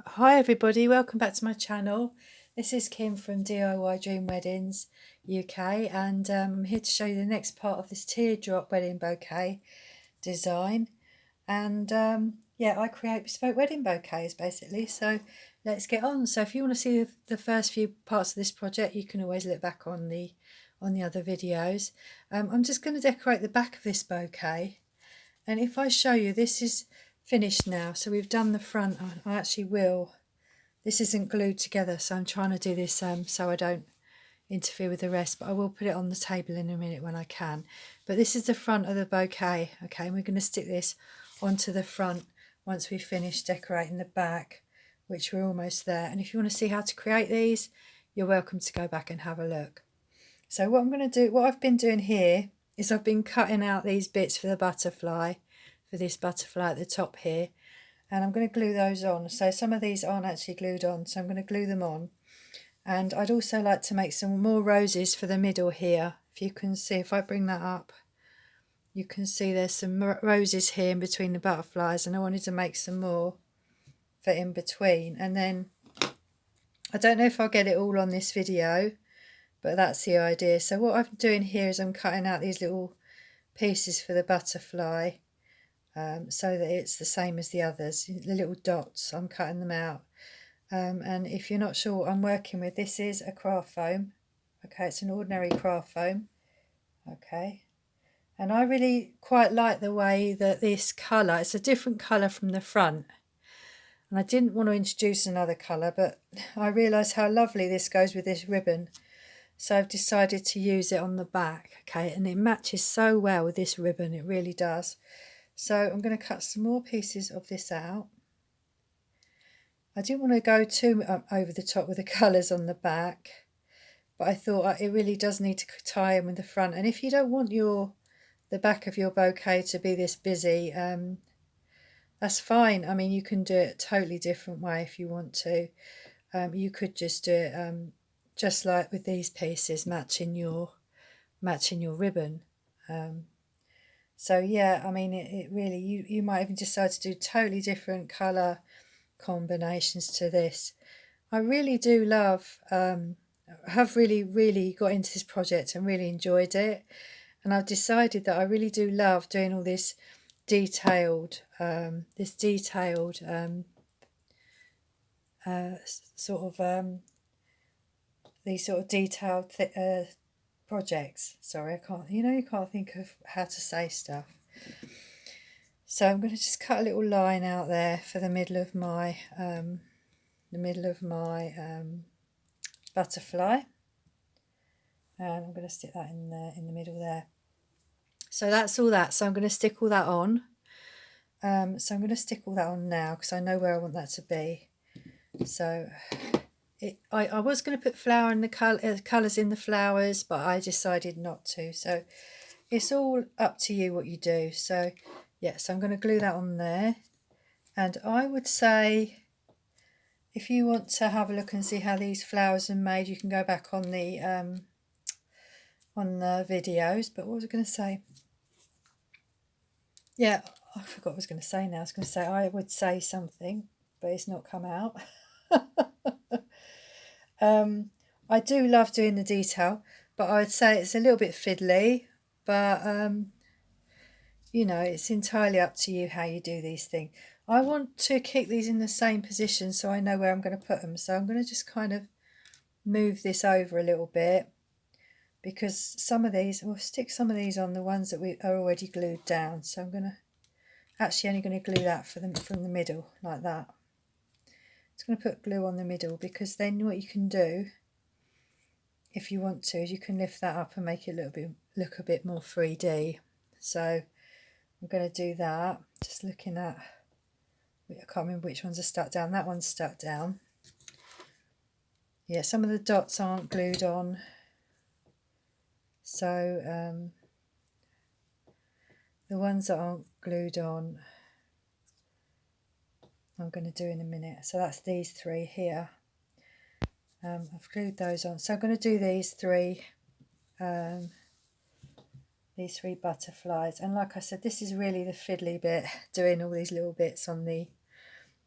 Hi everybody, welcome back to my channel. This is Kim from DIY Dream Weddings UK, and I'm here to show you the next part of this teardrop wedding bouquet design. And yeah, I create bespoke wedding bouquets basically, so let's get on. So if you want to see the first few parts of this project, you can always look back on the other videos. I'm just going to decorate the back of this bouquet, and if I show you, this is finished now, so we've done the front. I actually will, this isn't glued together, so I'm trying to do this so I don't interfere with the rest, but I will put it on the table in a minute when I can. But this is the front of the bouquet, okay, and we're going to stick this onto the front once we've finished decorating the back, which we're almost there. And if you want to see how to create these, you're welcome to go back and have a look. So what I'm going to do, what I've been doing here is I've been cutting out these bits for the butterfly, for this butterfly at the top here, and I'm going to glue those on. So some of these aren't actually glued on, so I'm going to glue them on. And I'd also like to make some more roses for the middle here. If you can see, if I bring that up, you can see there's some roses here in between the butterflies, and I wanted to make some more for in between. And then I don't know if I'll get it all on this video, but that's the idea. So what I'm doing here is I'm cutting out these little pieces for the butterfly, so that it's the same as the others. The little dots, I'm cutting them out. And if you're not sure what I'm working with, this is a craft foam. Okay, it's an ordinary craft foam. Okay, and I really quite like the way that this colour, it's a different colour from the front. And I didn't want to introduce another colour, but I realised how lovely this goes with this ribbon. So I've decided to use it on the back, okay, and it matches so well with this ribbon, it really does. So I'm going to cut some more pieces of this out. I didn't want to go too over the top with the colours on the back, but I thought it really does need to tie in with the front. And if you don't want the back of your bouquet to be this busy, that's fine. I mean, you can do it a totally different way if you want to. You could just do it just like with these pieces, matching your ribbon. So yeah, I mean, it really, you might even decide to do totally different colour combinations to this. I really do love, have really got into this project and really enjoyed it. And I've decided that I really do love doing all this detailed, sort of, these sort of detailed projects. Sorry, I can't, you can't think of how to say stuff. So I'm going to just cut a little line out there for the middle of my butterfly, and I'm going to stick that in the middle there. So that's all that. So I'm going to stick all that on. So I'm going to stick all that on now because I know where I want that to be. So I was going to put flower in the colours in the flowers, but I decided not to. So it's all up to you what you do. So yeah, so I'm going to glue that on there. And I would say, if you want to have a look and see how these flowers are made, you can go back on the videos. But what was I going to say? Yeah, I forgot what I was going to say now. I was going to say I would say something, but it's not come out. I do love doing the detail, but I would say it's a little bit fiddly. But it's entirely up to you how you do these things. I want to keep these in the same position so I know where I'm going to put them. So I'm going to just kind of move this over a little bit, because some of these, we'll stick some of these on the ones that we are already glued down. So I'm going to actually only going to glue that for them from the middle like that. It's going to put glue on the middle, because then what you can do, if you want to, is you can lift that up and make it look a bit more 3D. So I'm going to do that. Just looking at, I can't remember which ones are stuck down. That one's stuck down. Yeah, some of the dots aren't glued on. So the ones that aren't glued on, I'm going to do in a minute. So that's these three here. I've glued those on. So I'm going to do these three butterflies. And like I said, this is really the fiddly bit, doing all these little bits on the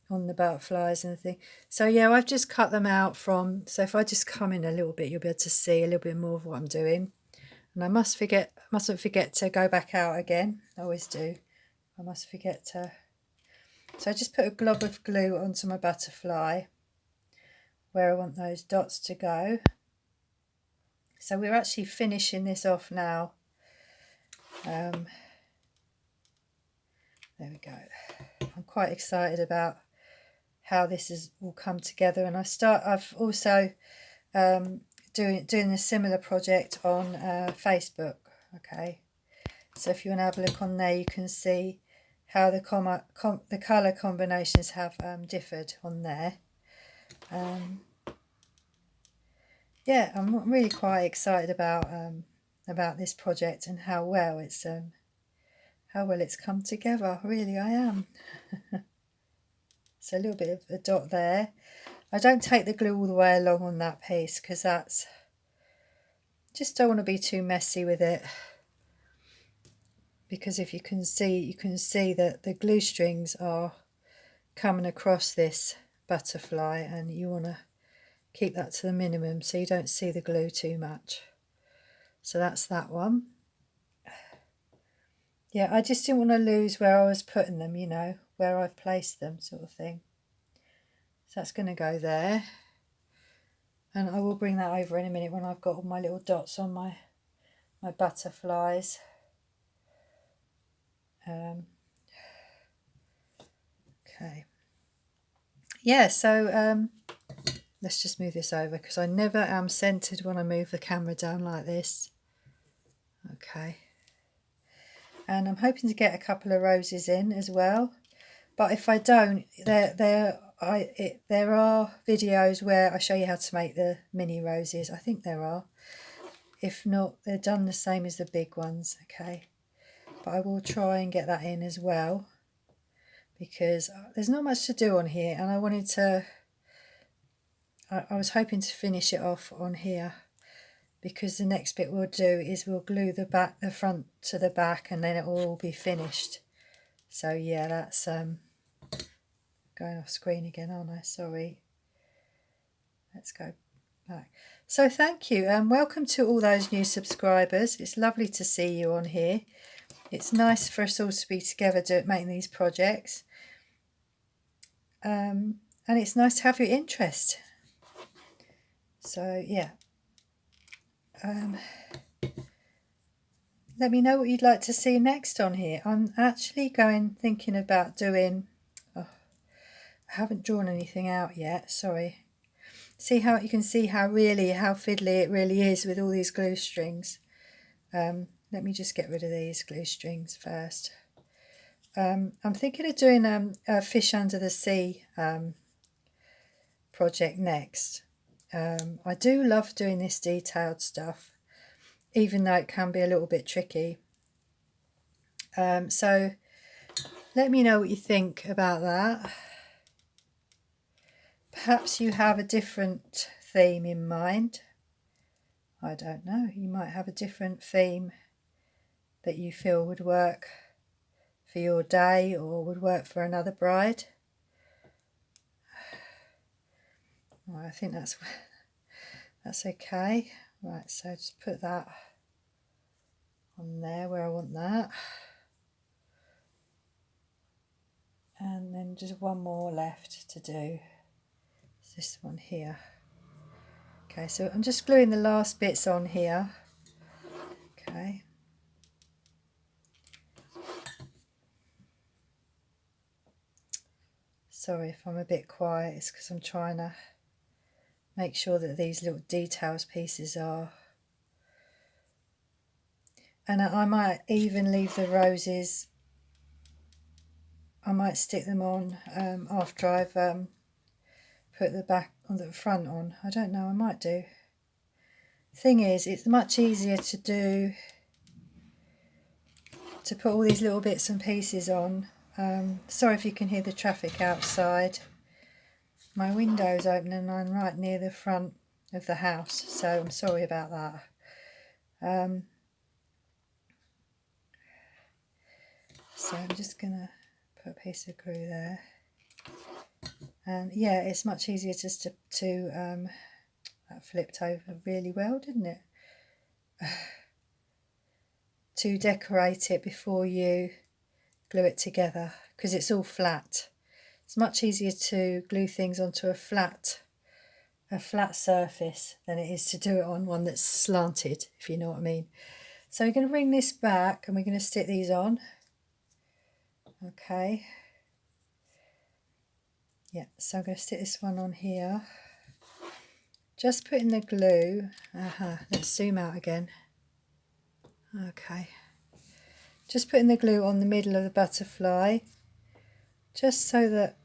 on the butterflies and the thing. So yeah, I've just cut them out from, so if I just come in a little bit, you'll be able to see a little bit more of what I'm doing. And I mustn't forget to go back out again. I always do. I must forget to. So I just put a glob of glue onto my butterfly where I want those dots to go. So we're actually finishing this off now. There we go. I'm quite excited about how this has all come together, and I've also doing a similar project on Facebook. Okay, so if you want to have a look on there, you can see how the colour combinations have differed on there. Yeah, I'm really quite excited about this project and how well it's come together. Really, I am. So a little bit of a dot there. I don't take the glue all the way along on that piece because that's just don't want to be too messy with it. Because if you can see that the glue strings are coming across this butterfly, and you want to keep that to the minimum so you don't see the glue too much. So that's that one. Yeah, I just didn't want to lose where I was putting them, you know, where I've placed them, sort of thing. So that's going to go there. And I will bring that over in a minute when I've got all my little dots on my butterflies. Okay. Yeah, so let's just move this over because I never am centered when I move the camera down like this. Okay. And I'm hoping to get a couple of roses in as well. But if I don't, there are videos where I show you how to make the mini roses. I think there are. If not, they're done the same as the big ones. Okay. But I will try and get that in as well, because there's not much to do on here, and I wanted to, I was hoping to finish it off on here, because the next bit we'll do is we'll glue the front to the back, and then it will all be finished. So yeah, that's going off screen again, aren't I? Sorry. Let's go back. So thank you, and welcome to all those new subscribers. It's lovely to see you on here. It's nice for us all to be together making these projects. And it's nice to have your interest. So yeah. Let me know what you'd like to see next on here. I'm actually thinking about doing, I haven't drawn anything out yet, sorry. See how you can see how fiddly it really is with all these glue strings. Let me just get rid of these glue strings first. I'm thinking of doing a fish under the sea project next. I do love doing this detailed stuff, even though it can be a little bit tricky. So let me know what you think about that. Perhaps you have a different theme in mind. I don't know. You might have a different theme that you feel would work for your day or would work for another bride. Well, I think that's okay. Right, so just put that on there where I want that. And then just one more left to do. It's this one here. Okay, so I'm just gluing the last bits on here. Okay. Sorry if I'm a bit quiet, it's because I'm trying to make sure that these little details pieces are. And I might even leave the roses, I might stick them on after I've put the back on the front on. I don't know, I might do. Thing is, it's much easier to put all these little bits and pieces on. Sorry if you can hear the traffic outside. My window's open and I'm right near the front of the house, so I'm sorry about that. So I'm just going to put a piece of glue there. And yeah, it's much easier just to that flipped over really well, didn't it? To decorate it before you glue it together, because it's all flat. It's much easier to glue things onto a flat surface than it is to do it on one that's slanted, if you know what I mean. So we're going to bring this back and we're going to stick these on. Okay. Yeah, so I'm going to stick this one on here. Just putting the glue. Let's zoom out again. Okay. Just putting the glue on the middle of the butterfly, just so that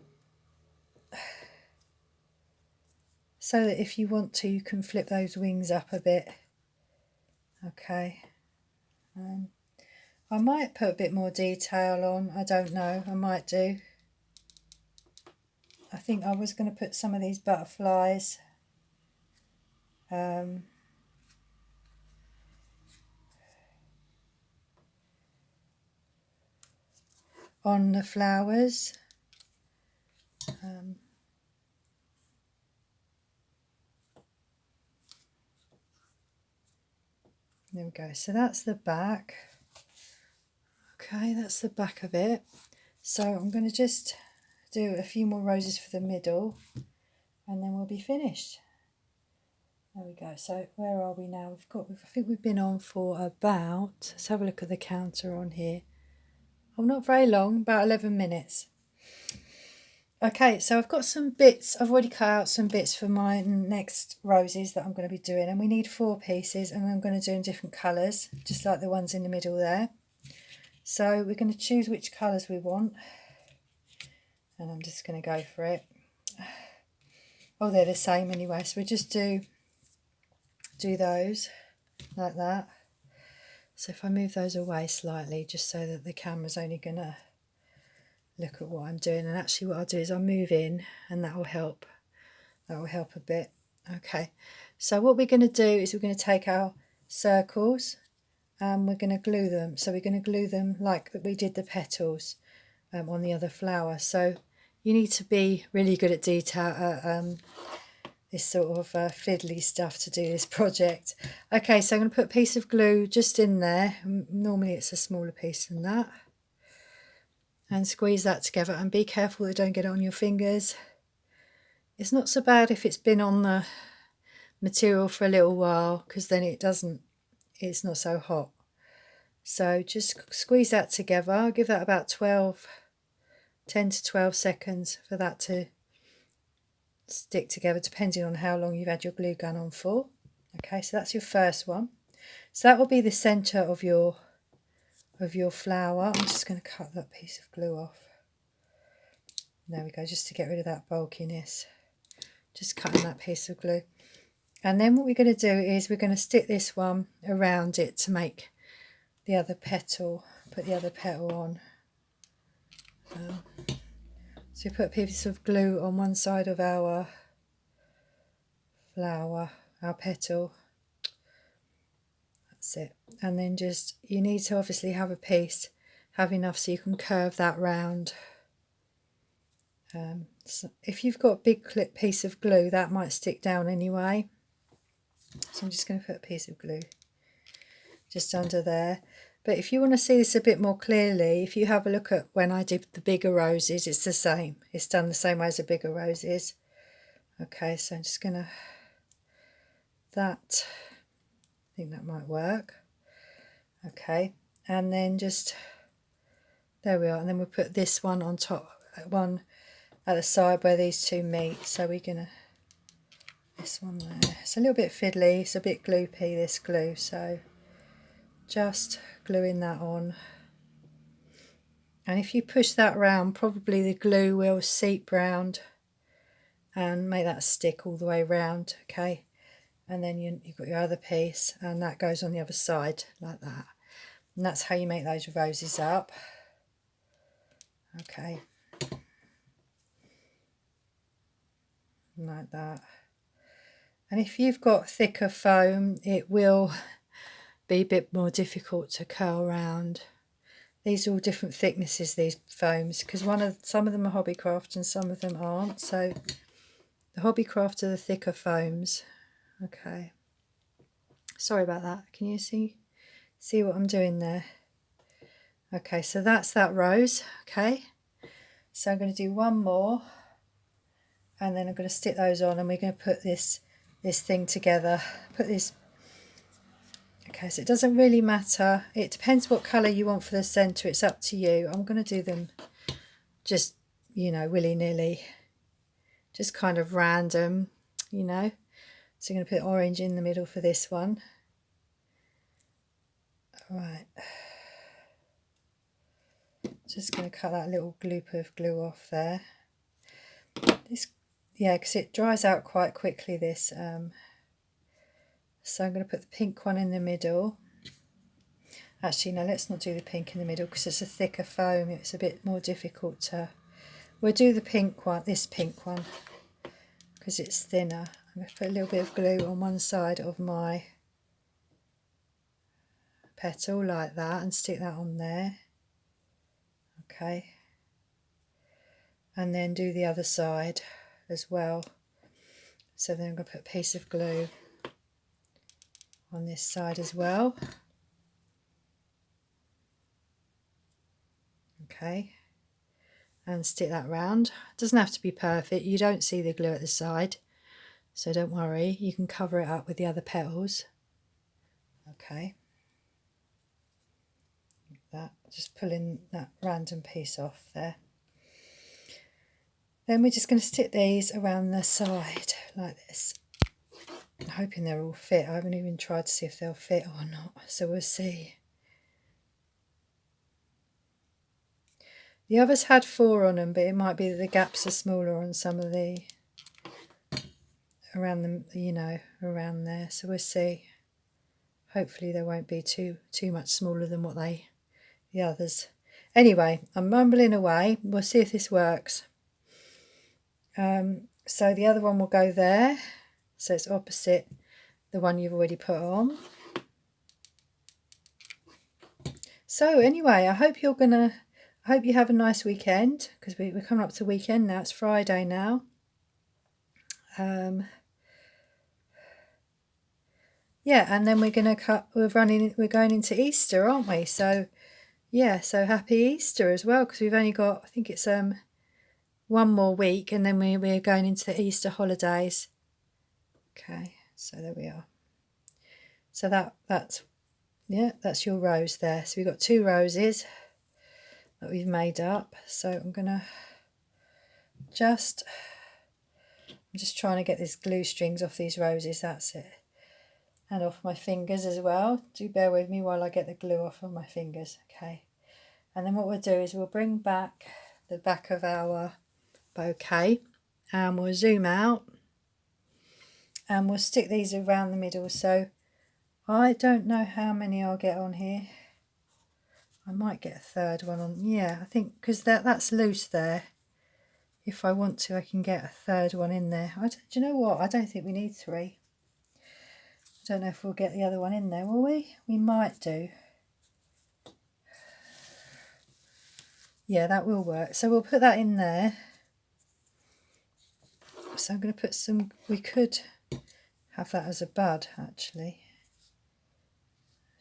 if you want to, you can flip those wings up a bit. Okay. I might put a bit more detail on, I don't know, I might do. I think I was going to put some of these butterflies on the flowers. There we go, so that's the back. Okay, that's the back of it. So I'm going to just do a few more roses for the middle and then we'll be finished. There we go. So where are we now? I think we've been on for about, let's have a look at the counter on here. Oh, not very long, about 11 minutes. Okay, so I've got some bits, I've already cut out some bits for my next roses that I'm going to be doing, and we need 4 pieces and I'm going to do in different colours, just like the ones in the middle there. So we're going to choose which colours we want, and I'm just going to go for it. Oh, they're the same anyway, so we just do those like that. So if I move those away slightly, just so that the camera's only going to look at what I'm doing, and actually what I'll do is I'll move in and that will help a bit. Okay, so what we're going to do is we're going to take our circles and we're going to glue them. So we're going to glue them like we did the petals on the other flower. So you need to be really good at detail, this sort of fiddly stuff to do this project. Okay, so I'm going to put a piece of glue just in there. Normally it's a smaller piece than that. And squeeze that together, and be careful that you don't get it on your fingers. It's not so bad if it's been on the material for a little while, because then it's not so hot. So just squeeze that together. Give that about 10 to 12 seconds for that to stick together, depending on how long you've had your glue gun on for. Okay, so that's your first one. So that will be the centre of your flower. I'm just going to cut that piece of glue off. There we go, just to get rid of that bulkiness. Just cutting that piece of glue. And then what we're going to do is we're going to stick this one around it to make the other petal, put the other petal on. So we put a piece of glue on one side of our flower, our petal. That's it. And then just, you need to obviously have enough so you can curve that round. So if you've got a big clip piece of glue, that might stick down anyway. So I'm just going to put a piece of glue just under there. But if you want to see this a bit more clearly, if you have a look at when I did the bigger roses, it's the same. It's done the same way as the bigger roses. Okay, so I'm just going to, I think that might work. Okay, and then just, there we are. And then we'll put this one on top, one at the side where these two meet. So we're going to, this one there. It's a little bit fiddly, it's a bit gloopy, this glue. So just gluing that on. And if you push that round, probably the glue will seep round and make that stick all the way round. Okay, and then you've got your other piece, and that goes on the other side like that. And that's how you make those roses up. Okay, like that. And if you've got thicker foam, it will be a bit more difficult to curl round. These are all different thicknesses, these foams, because some of them are Hobbycraft and some of them aren't. So the Hobbycraft are the thicker foams. Okay. Sorry about that. Can you see what I'm doing there? Okay, so that's that rose. Okay. So I'm going to do one more, and then I'm going to stick those on, and we're going to put this thing together. Put this. Okay, so it doesn't really matter. It depends what colour you want for the centre. It's up to you. I'm going to do them just, you know, willy-nilly. Just kind of random, you know. So I'm going to put orange in the middle for this one. All right. Just going to cut that little gloop of glue off there. This, yeah, because it dries out quite quickly, this. So I'm going to put the pink one in the middle. Actually, no, let's not do the pink in the middle because it's a thicker foam. It's a bit more difficult to... We'll do the pink one, this pink one, because it's thinner. I'm going to put a little bit of glue on one side of my petal like that and stick that on there. Okay. And then do the other side as well. So then I'm going to put a piece of glue on this side as well. Okay. And stick that round. It doesn't have to be perfect. You don't see the glue at the side, so don't worry. You can cover it up with the other petals. Okay. Like that. Just pulling that random piece off there. Then we're just going to stick these around the side like this. I'm hoping they're all fit. I haven't even tried to see if they'll fit or not, so we'll see. The others had 4 on them, but it might be that the gaps are smaller on some of the around them, you know, around there. So we'll see. Hopefully they won't be too much smaller than what the others. Anyway, I'm mumbling away. We'll see if this works. So the other one will go there. So it's opposite the one you've already put on. So anyway, I hope you have a nice weekend, because we're coming up to weekend now. It's Friday now. Yeah, and then we're going into Easter, aren't we? So yeah, so happy Easter as well, because we've only got, I think it's one more week, and then we're going into the Easter holidays. Okay, so there we are. So that's your rose there. So we've got 2 roses that we've made up. So I'm just trying to get these glue strings off these roses. That's it. And off my fingers as well. Do bear with me while I get the glue off of my fingers. Okay. And then what we'll do is we'll bring back the back of our bouquet, and we'll zoom out, and we'll stick these around the middle. So I don't know how many I'll get on here. I might get a third one on. Yeah, I think because that's loose there. If I want to, I can get a third one in there. Do you know what? I don't think we need 3. I don't know if we'll get the other one in there, will we? We might do. Yeah, that will work. So we'll put that in there. So I'm going to put some, we could have that as a bud actually.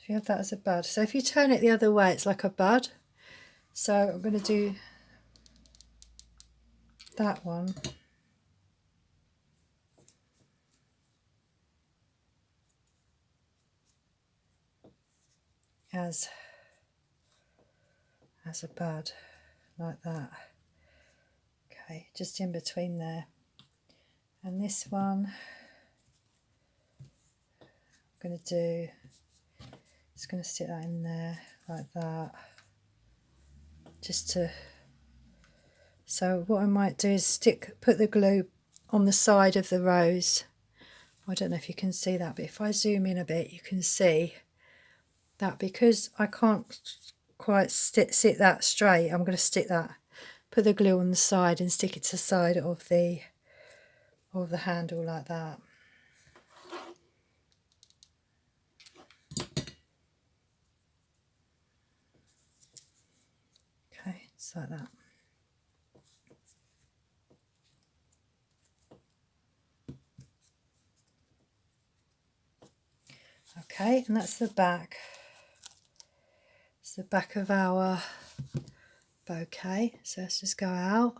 If you have that as a bud. So if you turn it the other way, it's like a bud. So I'm going to do that one. As a bud, like that. Okay, just in between there. And this one, I'm going to do, just going to stick that in there like that. Just to, so what I might do is put the glue on the side of the rose. I don't know if you can see that, but if I zoom in a bit, you can see that because I can't quite sit that straight, I'm going to put the glue on the side and stick it to the side of the handle like that. just like that. Okay, and that's the back. It's the back of our bouquet. So let's just go out,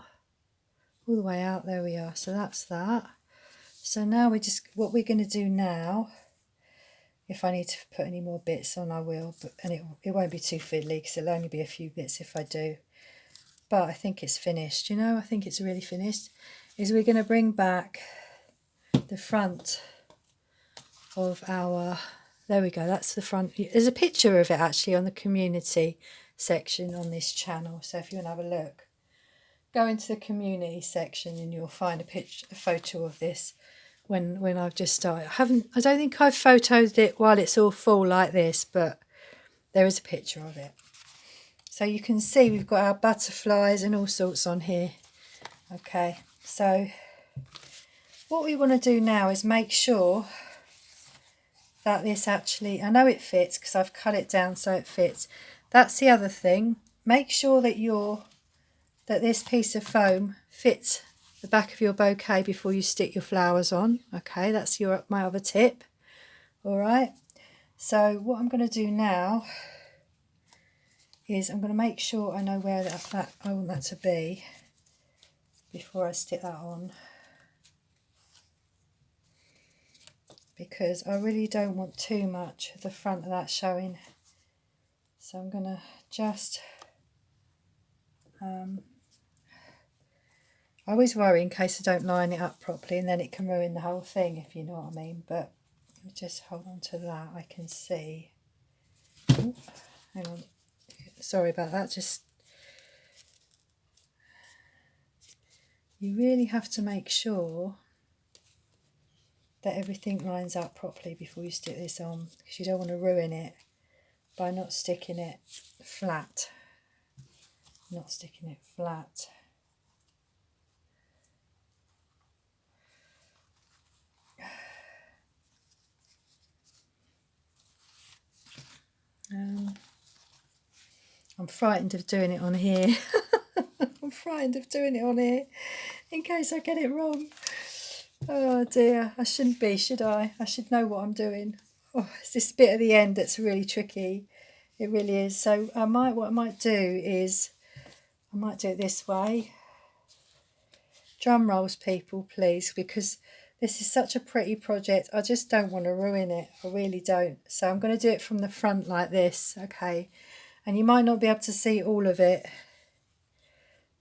all the way out. There we are. So that's that. So now what we're going to do now, if I need to put any more bits on, I will, and it won't be too fiddly because it'll only be a few bits if I do. But I think it's finished, you know, I think it's really finished. Is we're going to bring back the front of our, there we go, that's the front. There's a picture of it actually on the community section on this channel. So if you want to have a look, go into the community section and you'll find a photo of this when I've just started. I don't think I've photoed it while it's all full like this, but there is a picture of it. So you can see we've got our butterflies and all sorts on here. Okay, so what we want to do now is make sure that this actually, I know it fits because I've cut it down so it fits. That's the other thing. Make sure that this piece of foam fits the back of your bouquet before you stick your flowers on. Okay, that's my other tip. All right. So what I'm going to do now is I'm going to make sure I know where that I want that to be before I stick that on, because I really don't want too much of the front of that showing. So I'm going to just I always worry in case I don't line it up properly and then it can ruin the whole thing, if you know what I mean. But just hold on to that. I can see. Ooh, hang on. Sorry about that. Just, you really have to make sure that everything lines up properly before you stick this on, because you don't want to ruin it by not sticking it flat. Not sticking it flat. I'm frightened of doing it on here. I'm frightened of doing it on here in case I get it wrong. Oh dear, I shouldn't be, should I? I should know what I'm doing. Oh, it's this bit at the end that's really tricky. It really is. So what I might do is, I might do it this way. Drum rolls, people, please, because this is such a pretty project. I just don't want to ruin it. I really don't. So I'm going to do it from the front like this, okay? And you might not be able to see all of it,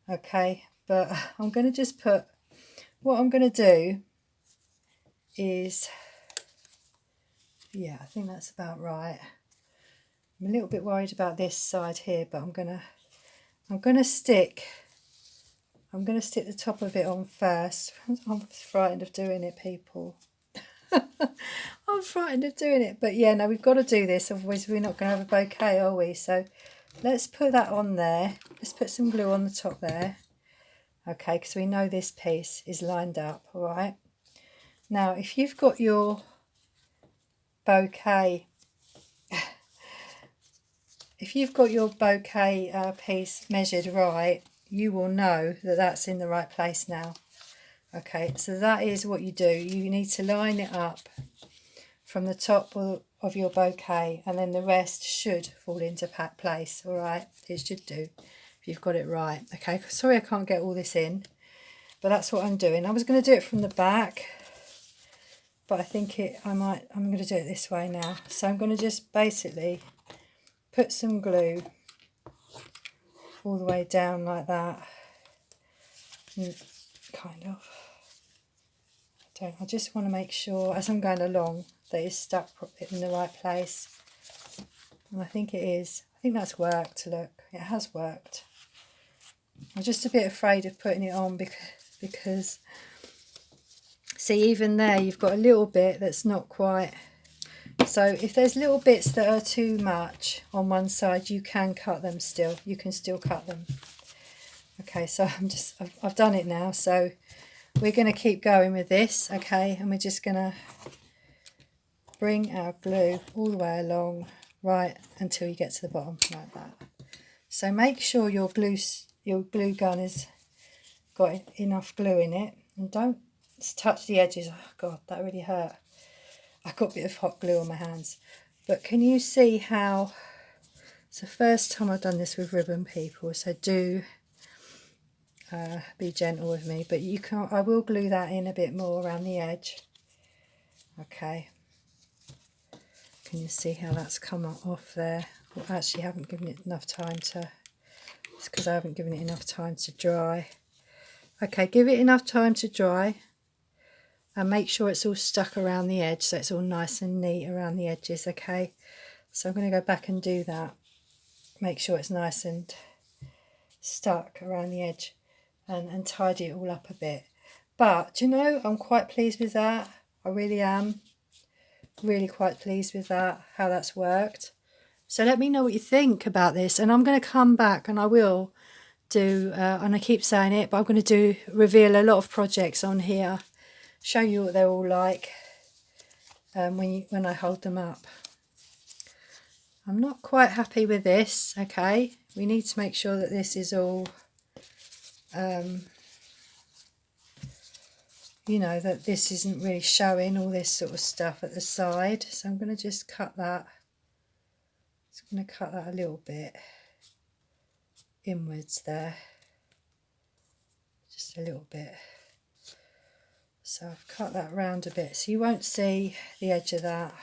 okay? But I'm going to just put, what I'm going to do is, yeah, I think that's about right. I'm a little bit worried about this side here, but I'm gonna stick the top of it on first. I'm frightened of doing it, people. I'm frightened of doing it, but yeah, no, we've got to do this, otherwise we're not going to have a bouquet, are we? So let's put that on there. Let's put some glue on the top there, okay, because we know this piece is lined up. All right, now if you've got your bouquet piece measured right, you will know that that's in the right place now. Okay, so that is what you do. You need to line it up from the top of your bouquet, and then the rest should fall into place. All right, it should do if you've got it right. Okay, sorry I can't get all this in, but that's what I'm doing. I was going to do it from the back, but I think I'm going to do it this way now. So I'm going to just basically put some glue all the way down like that, kind of. I just want to make sure as I'm going along that it's stuck in the right place, and I think it is. I think that's worked. Look, it has worked. I'm just a bit afraid of putting it on because see, even there you've got a little bit that's not quite. So if there's little bits that are too much on one side, you can cut them still. You can still cut them. Okay, so I've done it now. So we're going to keep going with this, okay? And we're just going to bring our glue all the way along, right, until you get to the bottom, like that. So make sure your glue your glue gun has got enough glue in it, and don't touch the edges. Oh God, that really hurt. I got a bit of hot glue on my hands. But can you see how it's the first time I've done this with ribbon, people, so do be gentle with me. But you can, I will glue that in a bit more around the edge. Okay, can you see how that's come off there? Well, actually, I haven't given it enough time to, it's because I haven't given it enough time to dry. Okay, give it enough time to dry and make sure it's all stuck around the edge, so it's all nice and neat around the edges. Okay, so I'm going to go back and do that, make sure it's nice and stuck around the edge, and tidy it all up a bit. But you know, I'm quite pleased with that. I really am. Really quite pleased with that, how that's worked. So let me know what you think about this, and I'm going to come back and I will do, and I keep saying it, but I'm going to reveal a lot of projects on here, show you what they're all like when I hold them up. I'm not quite happy with this. Okay, we need to make sure that this is all you know, that this isn't really showing all this sort of stuff at the side. So I'm going to just cut that. Just going to cut that a little bit inwards there. Just a little bit. So I've cut that round a bit, so you won't see the edge of that.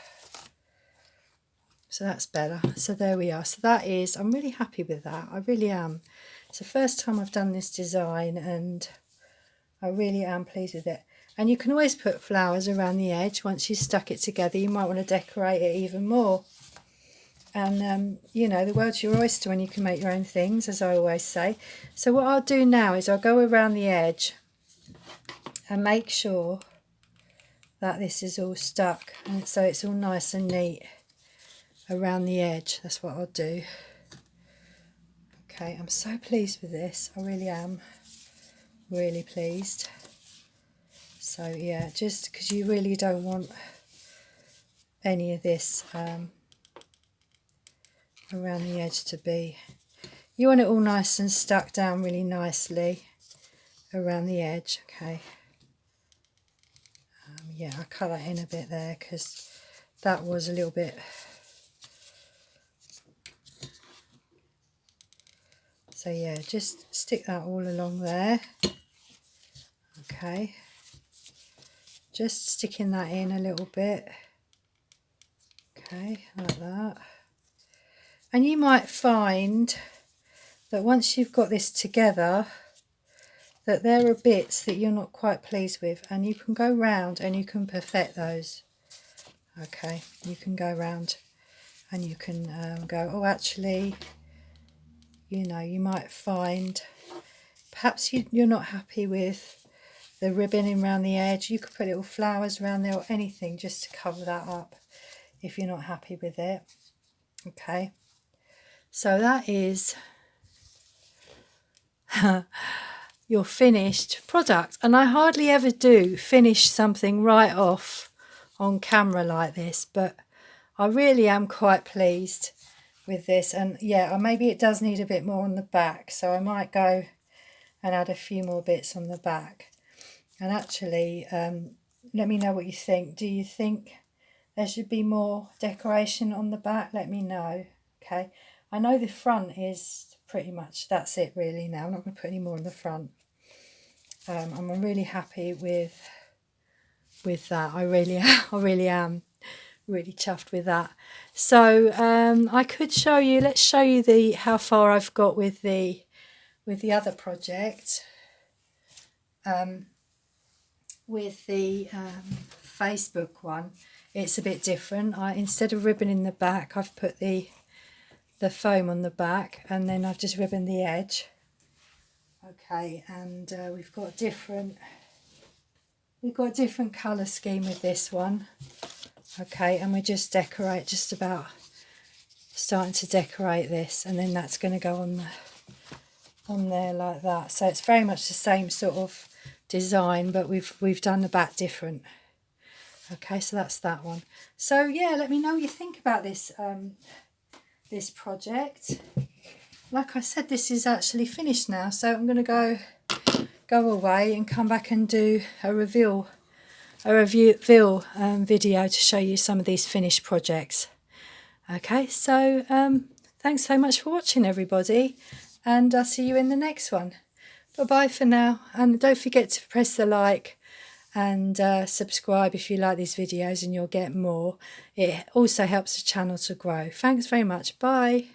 So that's better. So there we are. So that is, I'm really happy with that. I really am. It's the first time I've done this design and I really am pleased with it. And you can always put flowers around the edge. Once you've stuck it together, you might want to decorate it even more. And, you know, the world's your oyster when you can make your own things, as I always say. So what I'll do now is I'll go around the edge and make sure that this is all stuck. And so it's all nice and neat around the edge. That's what I'll do. Okay, I'm so pleased with this. I really am. Really pleased. So yeah, just because you really don't want any of this around the edge to be, you want it all nice and stuck down really nicely around the edge. Okay, yeah, I cut that in a bit there because that was a little bit, so yeah, just stick that all along there. Okay, just sticking that in a little bit. Okay, like that. And you might find that once you've got this together, that there are bits that you're not quite pleased with, and you can go round and you can perfect those. Okay, you can go round and you can go, oh, actually, you know, you might find perhaps you're not happy with the ribboning around the edge. You could put little flowers around there or anything just to cover that up if you're not happy with it. Okay, so that is your finished product. And I hardly ever do finish something right off on camera like this, but I really am quite pleased with this. And yeah, maybe it does need a bit more on the back, so I might go and add a few more bits on the back. And actually, let me know what you think. Do you think there should be more decoration on the back? Let me know. Okay, I know the front is pretty much, that's it really now. I'm not going to put any more on the front. I'm really happy with that. I really am really chuffed with that. So I could show you, let's show you how far I've got with the other project. With the Facebook one, it's a bit different. Instead of ribbon in the back, I've put the foam on the back, and then I've just ribboned the edge. Okay, and we've got a different colour scheme with this one. Okay, and we're just about starting to decorate this, and then that's going to go on there like that. So it's very much the same sort of design, but we've done the back different. Okay, so that's that one. So yeah, let me know what you think about this this project. like I said, this is actually finished now, so I'm going to go away and come back and do a review video to show you some of these finished projects. Okay, so thanks so much for watching, everybody, and I'll see you in the next one. Bye bye for now, and don't forget to press the like and subscribe if you like these videos, and you'll get more. It also helps the channel to grow. Thanks very much. Bye.